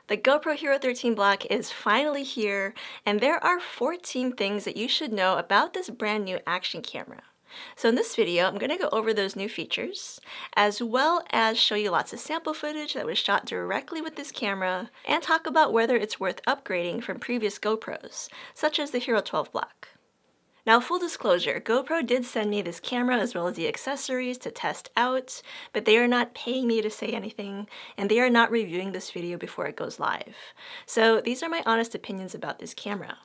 The GoPro Hero 13 Black is finally here, and there are 14 things that you should know about this brand new action camera. So in this video, I'm going to go over those new features, as well as show you lots of sample footage that was shot directly with this camera, and talk about whether it's worth upgrading from previous GoPros, such as the Hero 12 Black. Now, full disclosure, GoPro did send me this camera as well as the accessories to test out, but they are not paying me to say anything, and they are not reviewing this video before it goes live. So these are my honest opinions about this camera.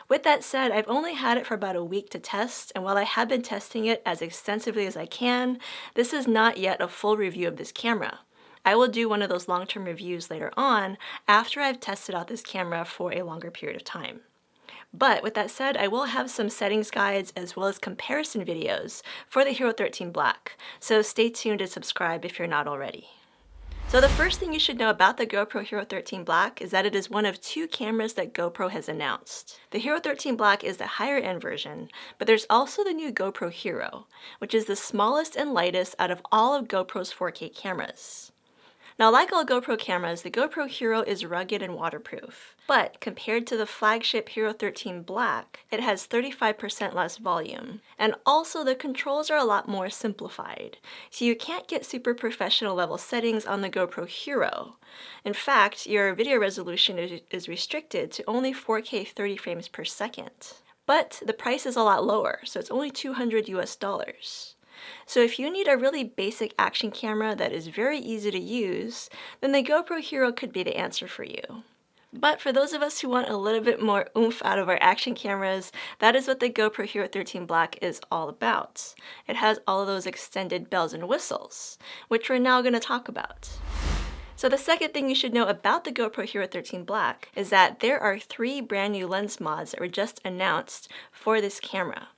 With that said, I've only had it for about a week to test, and while I have been testing it as extensively as I can, this is not yet a full review of this camera. I will do one of those long-term reviews later on after I've tested out this camera for a longer period of time. But with that said, I will have some settings guides as well as comparison videos for the Hero 13 Black, so stay tuned and subscribe if you're not already. So the first thing you should know about the GoPro Hero 13 Black is that it is one of two cameras that GoPro has announced. The Hero 13 Black is the higher end version, but there's also the new GoPro Hero, which is the smallest and lightest out of all of GoPro's 4K cameras. Now, like all GoPro cameras, the GoPro Hero is rugged and waterproof, but compared to the flagship Hero 13 Black, it has 35% less volume, and also the controls are a lot more simplified, so you can't get super professional level settings on the GoPro Hero. In fact, your video resolution is restricted to only 4K 30 frames per second. But the price is a lot lower, so it's only $200 US. So if you need a really basic action camera that is very easy to use, then the GoPro Hero could be the answer for you. But for those of us who want a little bit more oomph out of our action cameras, that is what the GoPro Hero 13 Black is all about. It has all of those extended bells and whistles, which we're now going to talk about. So the second thing you should know about the GoPro Hero 13 Black is that there are 3 brand new lens mods that were just announced for this camera.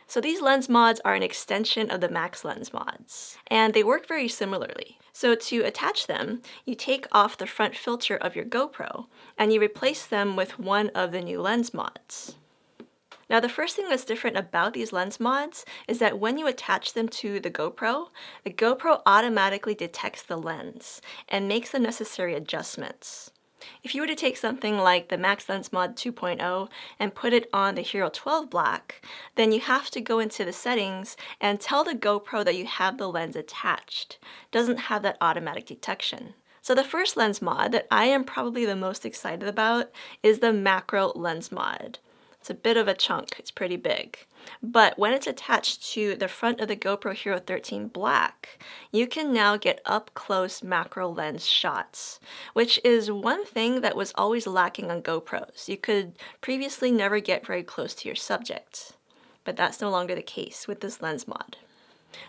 So these lens mods are an extension of the Max Lens mods, and they work very similarly. So to attach them, you take off the front filter of your GoPro, and you replace them with one of the new lens mods. Now, the first thing that's different about these lens mods is that when you attach them to the GoPro automatically detects the lens and makes the necessary adjustments. If you were to take something like the Max Lens Mod 2.0 and put it on the Hero 12 Black, then you have to go into the settings and tell the GoPro that you have the lens attached. It doesn't have that automatic detection. So the first lens mod that I am probably the most excited about is the Macro Lens Mod. It's a bit of a chunk, it's pretty big. But when it's attached to the front of the GoPro Hero 13 Black, you can now get up-close macro lens shots, which is one thing that was always lacking on GoPros. You could previously never get very close to your subject, but that's no longer the case with this lens mod.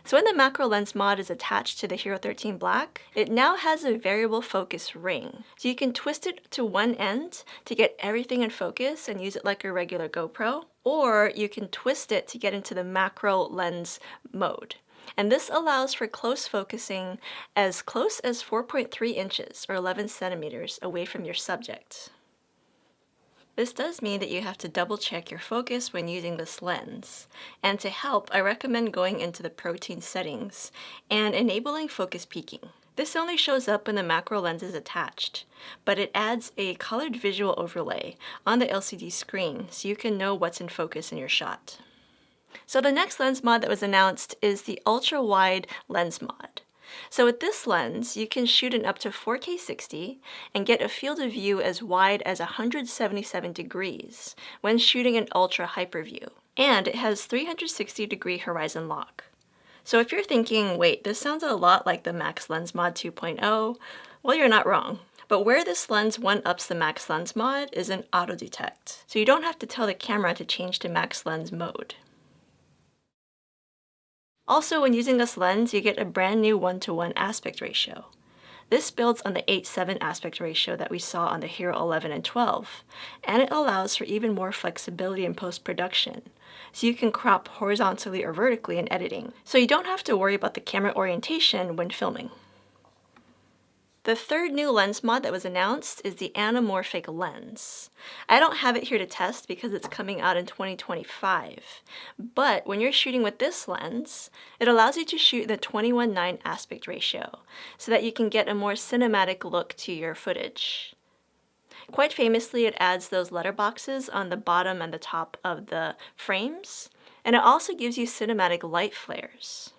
So when the macro lens mod is attached to the Hero 13 Black, it now has a variable focus ring. So you can twist it to one end to get everything in focus and use it like a regular GoPro, or you can twist it to get into the macro lens mode. And this allows for close focusing as close as 4.3 inches or 11 centimeters away from your subject. This does mean that you have to double check your focus when using this lens. And to help, I recommend going into the protein settings and enabling focus peaking. This only shows up when the macro lens is attached, but it adds a colored visual overlay on the LCD screen so you can know what's in focus in your shot. So the next lens mod that was announced is the ultra wide lens mod. So with this lens, you can shoot in up to 4K 60 and get a field of view as wide as 177 degrees when shooting an ultra hyper view. And it has 360-degree horizon lock. So if you're thinking, wait, this sounds a lot like the Max Lens Mod 2.0, well, you're not wrong. But where this lens one-ups the Max Lens mod is in auto detect. So you don't have to tell the camera to change to Max Lens mode. Also, when using this lens, you get a brand new 1:1 aspect ratio. This builds on the 8:7 aspect ratio that we saw on the Hero 11 and 12, and it allows for even more flexibility in post-production, so you can crop horizontally or vertically in editing, so you don't have to worry about the camera orientation when filming. The third new lens mod that was announced is the Anamorphic Lens. I don't have it here to test because it's coming out in 2025, but when you're shooting with this lens, it allows you to shoot the 21:9 aspect ratio so that you can get a more cinematic look to your footage. Quite famously, it adds those letterboxes on the bottom and the top of the frames, and it also gives you cinematic light flares.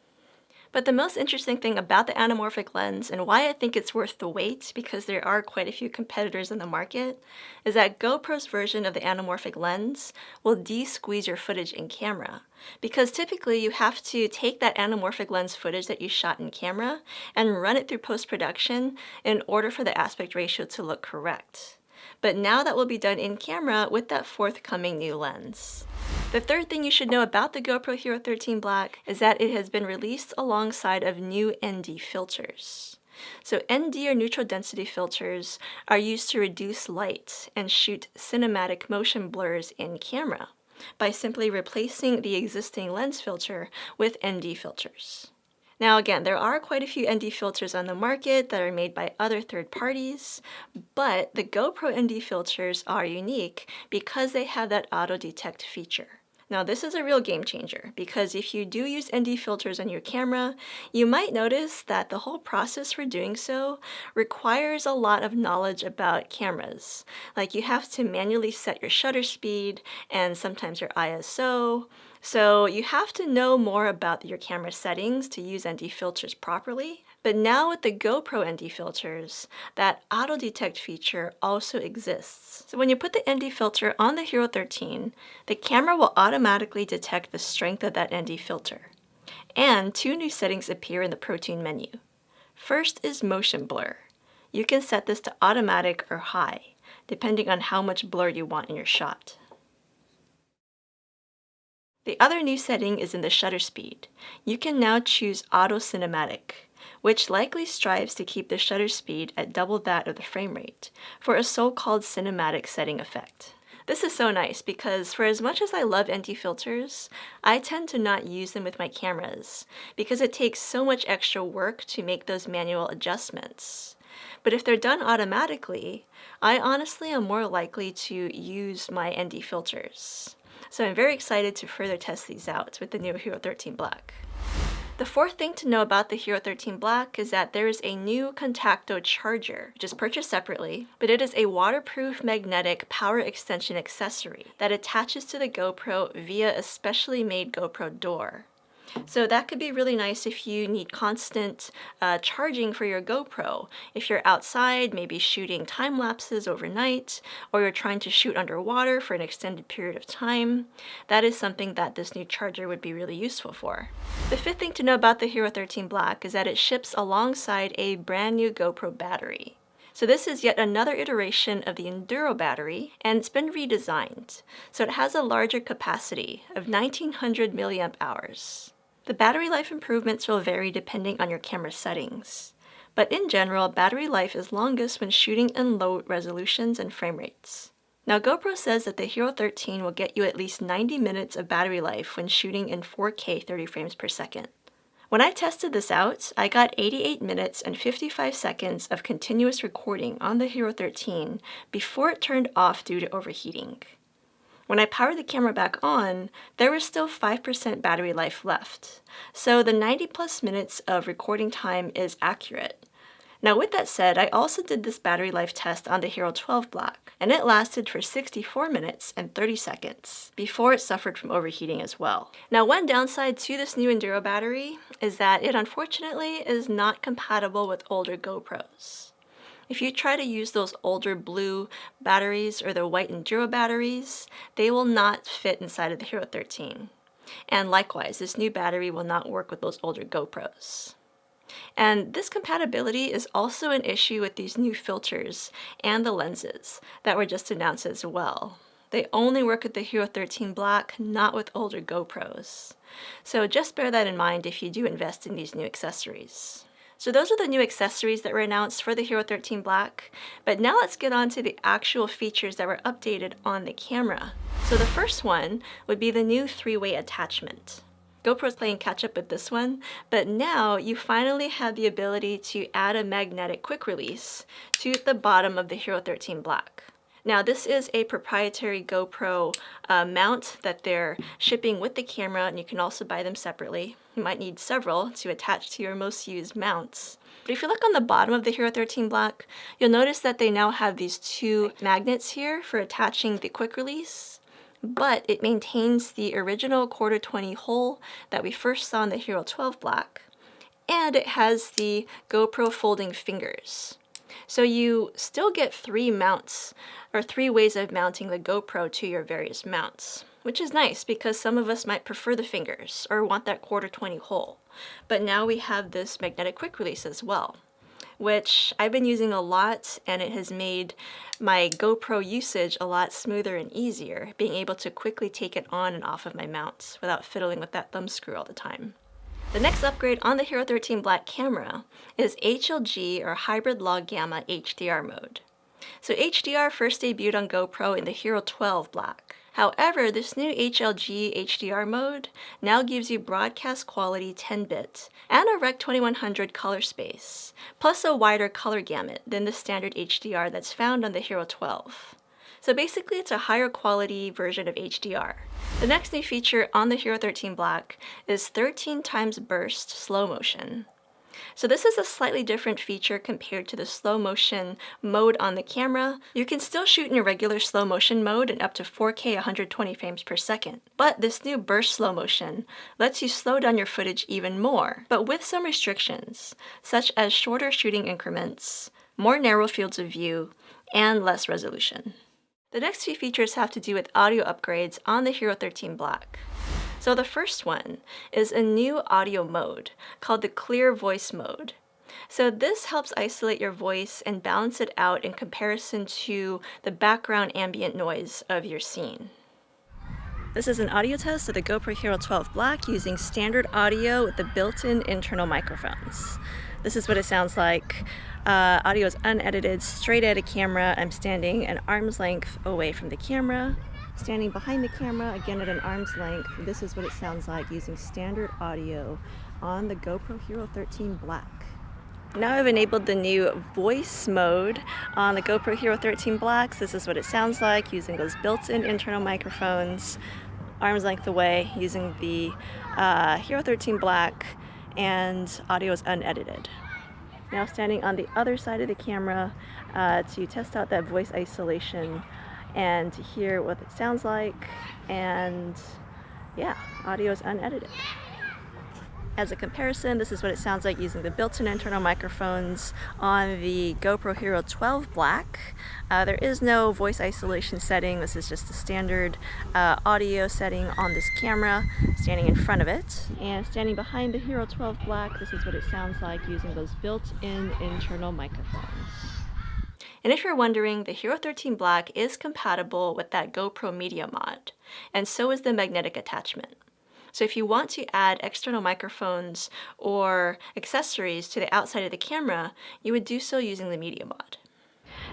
But the most interesting thing about the anamorphic lens, and why I think it's worth the wait because there are quite a few competitors in the market, is that GoPro's version of the anamorphic lens will de-squeeze your footage in camera. Because typically you have to take that anamorphic lens footage that you shot in camera and run it through post-production in order for the aspect ratio to look correct. But now that will be done in camera with that forthcoming new lens. The third thing you should know about the GoPro Hero 13 Black is that it has been released alongside of new ND filters. So ND or neutral density filters are used to reduce light and shoot cinematic motion blurs in camera by simply replacing the existing lens filter with ND filters. Now again, there are quite a few ND filters on the market that are made by other third parties, but the GoPro ND filters are unique because they have that auto detect feature. Now this is a real game changer because if you do use ND filters on your camera, you might notice that the whole process for doing so requires a lot of knowledge about cameras. Like you have to manually set your shutter speed and sometimes your ISO. So you have to know more about your camera settings to use ND filters properly. But now with the GoPro ND filters, that auto detect feature also exists. So when you put the ND filter on the Hero 13, the camera will automatically detect the strength of that ND filter. And two new settings appear in the Pro Tune menu. First is motion blur. You can set this to automatic or high, depending on how much blur you want in your shot. The other new setting is in the shutter speed. You can now choose Auto Cinematic, which likely strives to keep the shutter speed at double that of the frame rate for a so-called cinematic setting effect. This is so nice because for as much as I love ND filters, I tend to not use them with my cameras because it takes so much extra work to make those manual adjustments. But if they're done automatically, I honestly am more likely to use my ND filters. So I'm very excited to further test these out with the new Hero 13 Black. The fourth thing to know about the Hero 13 Black is that there is a new Contacto charger, which is purchased separately, but it is a waterproof magnetic power extension accessory that attaches to the GoPro via a specially made GoPro door. So that could be really nice if you need constant charging for your GoPro. If you're outside, maybe shooting time lapses overnight, or you're trying to shoot underwater for an extended period of time, that is something that this new charger would be really useful for. The fifth thing to know about the Hero 13 Black is that it ships alongside a brand new GoPro battery. So this is yet another iteration of the Enduro battery, and it's been redesigned. So it has a larger capacity of 1900 milliamp hours. The battery life improvements will vary depending on your camera settings. But in general, battery life is longest when shooting in low resolutions and frame rates. Now GoPro says that the Hero 13 will get you at least 90 minutes of battery life when shooting in 4K 30 frames per second. When I tested this out, I got 88 minutes and 55 seconds of continuous recording on the Hero 13 before it turned off due to overheating. When I powered the camera back on, there was still 5% battery life left, so the 90+ minutes of recording time is accurate. Now with that said, I also did this battery life test on the Hero 12 Black, and it lasted for 64 minutes and 30 seconds before it suffered from overheating as well. Now one downside to this new Enduro battery is that it unfortunately is not compatible with older GoPros. If you try to use those older blue batteries or the white Enduro batteries, they will not fit inside of the Hero 13. And likewise, this new battery will not work with those older GoPros. And this compatibility is also an issue with these new filters and the lenses that were just announced as well. They only work with the Hero 13 Black, not with older GoPros. So just bear that in mind if you do invest in these new accessories. So those are the new accessories that were announced for the Hero 13 Black, but now let's get on to the actual features that were updated on the camera. So the first one would be the new 3-way attachment. GoPro's playing catch up with this one, but now you finally have the ability to add a magnetic quick release to the bottom of the Hero 13 Black. Now, this is a proprietary GoPro mount that they're shipping with the camera, and you can also buy them separately. You might need several to attach to your most used mounts. But if you look on the bottom of the Hero 13 Black, you'll notice that they now have these two magnets here for attaching the quick release, but it maintains the original 1/4-20 hole that we first saw in the Hero 12 Black, and it has the GoPro folding fingers. So you still get three mounts, or three ways of mounting the GoPro to your various mounts, which is nice because some of us might prefer the fingers or want that 1/4-20 hole. But now we have this magnetic quick release as well, which I've been using a lot, and it has made my GoPro usage a lot smoother and easier, being able to quickly take it on and off of my mounts without fiddling with that thumb screw all the time. The next upgrade on the Hero 13 Black camera is HLG, or Hybrid Log Gamma HDR mode. So HDR first debuted on GoPro in the Hero 12 Black. However, this new HLG HDR mode now gives you broadcast quality 10-bit and a Rec 2100 color space, plus a wider color gamut than the standard HDR that's found on the Hero 12. So basically, it's a higher quality version of HDR. The next new feature on the Hero 13 Black is 13 times burst slow motion. So this is a slightly different feature compared to the slow motion mode on the camera. You can still shoot in a regular slow motion mode in up to 4K 120 frames per second, but this new burst slow motion lets you slow down your footage even more, but with some restrictions, such as shorter shooting increments, more narrow fields of view, and less resolution. The next few features have to do with audio upgrades on the Hero 13 Black. So the first one is a new audio mode called the Clear Voice mode. So this helps isolate your voice and balance it out in comparison to the background ambient noise of your scene. This is an audio test of the GoPro Hero 12 Black using standard audio with the built-in internal microphones. This is what it sounds like. Audio is unedited, straight at a camera. I'm standing an arm's length away from the camera. Standing behind the camera, again at an arm's length. This is what it sounds like using standard audio on the GoPro Hero 13 Black. Now I've enabled the new voice mode on the GoPro Hero 13 Blacks. This is what it sounds like using those built-in internal microphones, arm's length away, using the Hero 13 Black, and audio is unedited. Now standing on the other side of the camera to test out that voice isolation and to hear what it sounds like, and yeah, audio is unedited. As a comparison, this is what it sounds like using the built-in internal microphones on the GoPro Hero 12 Black. There is no voice isolation setting. This is just the standard audio setting on this camera, standing in front of it. And standing behind the Hero 12 Black, this is what it sounds like using those built-in internal microphones. And if you're wondering, the Hero 13 Black is compatible with that GoPro Media mod, and so is the magnetic attachment. So if you want to add external microphones or accessories to the outside of the camera, you would do so using the Media mod.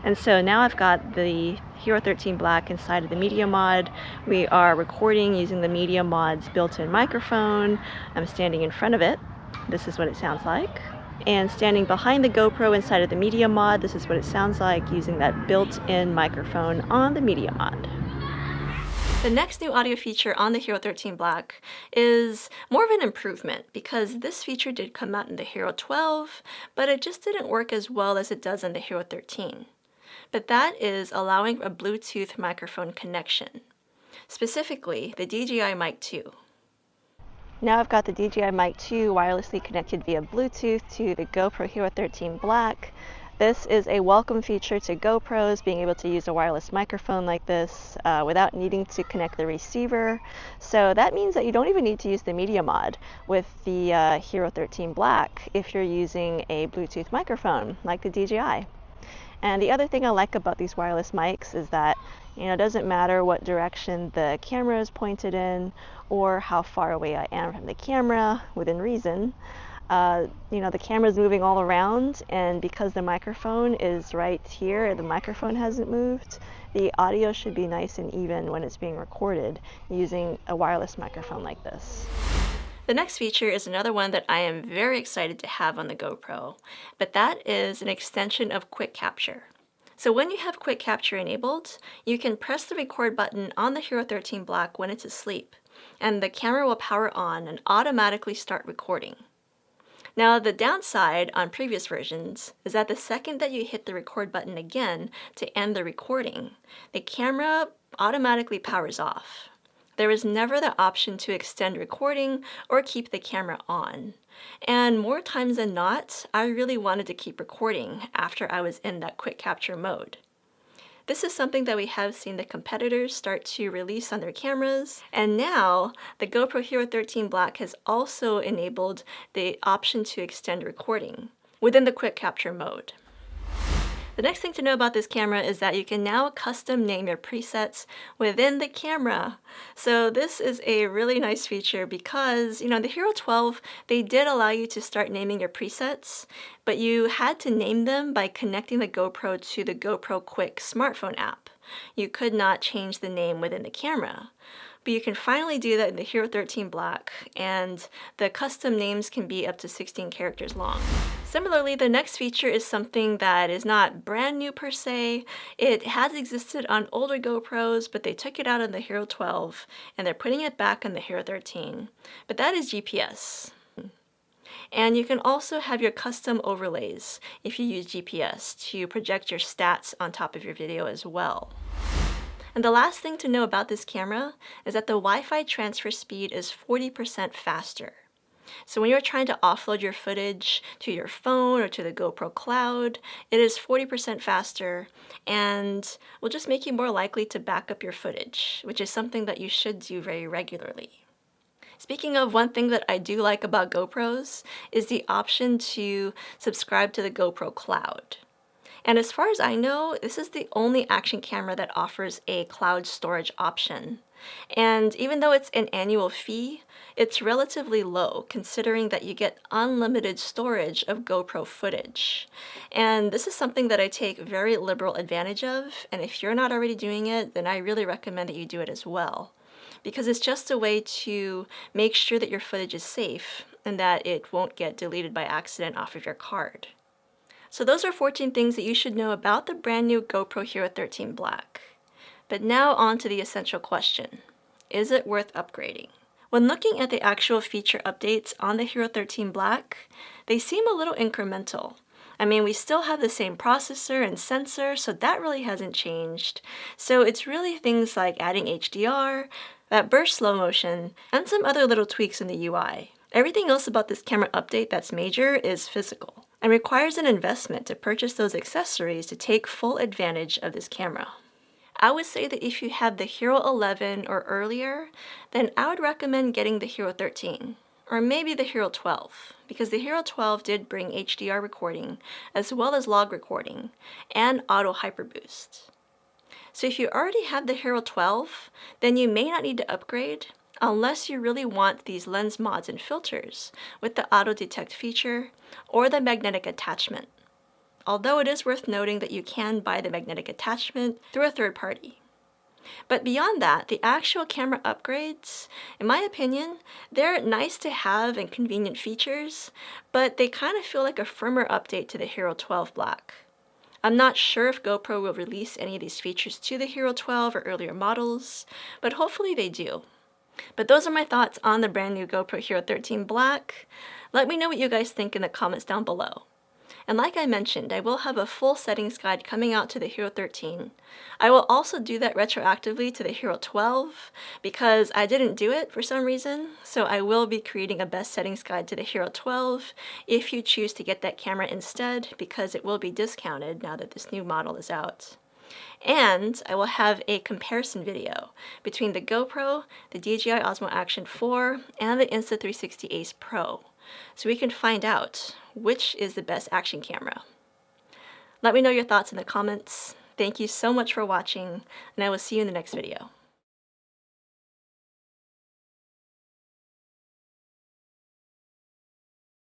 And so now I've got the Hero 13 Black inside of the Media mod. We are recording using the Media mod's built-in microphone. I'm standing in front of it. This is what it sounds like. And standing behind the GoPro inside of the Media mod, this is what it sounds like using that built-in microphone on the Media mod. The next new audio feature on the Hero 13 Black is more of an improvement, because this feature did come out in the Hero 12, but it just didn't work as well as it does in the Hero 13. But that is allowing a Bluetooth microphone connection, specifically the DJI Mic 2. Now I've got the DJI Mic 2 wirelessly connected via Bluetooth to the GoPro Hero 13 Black. This is a welcome feature to GoPros, being able to use a wireless microphone like this without needing to connect the receiver. So that means that you don't even need to use the Media mod with the Hero 13 Black if you're using a Bluetooth microphone like the DJI. And the other thing I like about these wireless mics is that, it doesn't matter what direction the camera is pointed in or how far away I am from the camera, within reason. The camera's moving all around, and because the microphone is right here, the microphone hasn't moved, the audio should be nice and even when it's being recorded using a wireless microphone like this. The next feature is another one that I am very excited to have on the GoPro, but that is an extension of quick capture. So when you have quick capture enabled, you can press the record button on the Hero 13 Black when it's asleep, and the camera will power on and automatically start recording. Now, the downside on previous versions is that the second that you hit the record button again to end the recording, the camera automatically powers off. There is never the option to extend recording or keep the camera on. And more times than not, I really wanted to keep recording after I was in that quick capture mode. This is something that we have seen the competitors start to release on their cameras, and now the GoPro Hero 13 Black has also enabled the option to extend recording within the quick capture mode. The next thing to know about this camera is that you can now custom name your presets within the camera. So this is a really nice feature because, the Hero 12, they did allow you to start naming your presets, but you had to name them by connecting the GoPro to the GoPro Quick smartphone app. You could not change the name within the camera. But you can finally do that in the Hero 13 Black, and the custom names can be up to 16 characters long. Similarly, the next feature is something that is not brand new per se. It has existed on older GoPros, but they took it out on the Hero 12, and they're putting it back on the Hero 13. But that is GPS. And you can also have your custom overlays if you use GPS to project your stats on top of your video as well. And the last thing to know about this camera is that the Wi-Fi transfer speed is 40% faster. So when you're trying to offload your footage to your phone or to the GoPro cloud, it is 40% faster and will just make you more likely to back up your footage, which is something that you should do very regularly. Speaking of, one thing that I do like about GoPros is the option to subscribe to the GoPro cloud. And as far as I know, this is the only action camera that offers a cloud storage option. And even though it's an annual fee, it's relatively low considering that you get unlimited storage of GoPro footage. And this is something that I take very liberal advantage of, and if you're not already doing it, then I really recommend that you do it as well. Because it's just a way to make sure that your footage is safe and that it won't get deleted by accident off of your card. So those are 14 things that you should know about the brand new GoPro Hero 13 Black. But now on to the essential question. Is it worth upgrading? When looking at the actual feature updates on the Hero 13 Black, they seem a little incremental. I mean, we still have the same processor and sensor, so that really hasn't changed. So it's really things like adding HDR, that burst slow motion, and some other little tweaks in the UI. Everything else about this camera update that's major is physical and requires an investment to purchase those accessories to take full advantage of this camera. I would say that if you have the Hero 11 or earlier, then I would recommend getting the Hero 13, or maybe the Hero 12, because the Hero 12 did bring HDR recording, as well as log recording, and auto hyperboost. So if you already have the Hero 12, then you may not need to upgrade, unless you really want these lens mods and filters with the auto detect feature or the magnetic attachment. Although it is worth noting that you can buy the magnetic attachment through a third party. But beyond that, the actual camera upgrades, in my opinion, they're nice to have and convenient features, but they kind of feel like a firmware update to the Hero 12 Black. I'm not sure if GoPro will release any of these features to the Hero 12 or earlier models, but hopefully they do. But those are my thoughts on the brand new GoPro Hero 13 Black. Let me know what you guys think in the comments down below. And like I mentioned, I will have a full settings guide coming out to the Hero 13. I will also do that retroactively to the Hero 12 because I didn't do it for some reason. So I will be creating a best settings guide to the Hero 12 if you choose to get that camera instead, because it will be discounted now that this new model is out. And I will have a comparison video between the GoPro, the DJI Osmo Action 4, and the Insta360 Ace Pro, so we can find out which is the best action camera. Let me know your thoughts in the comments. Thank you so much for watching, and I will see you in the next video.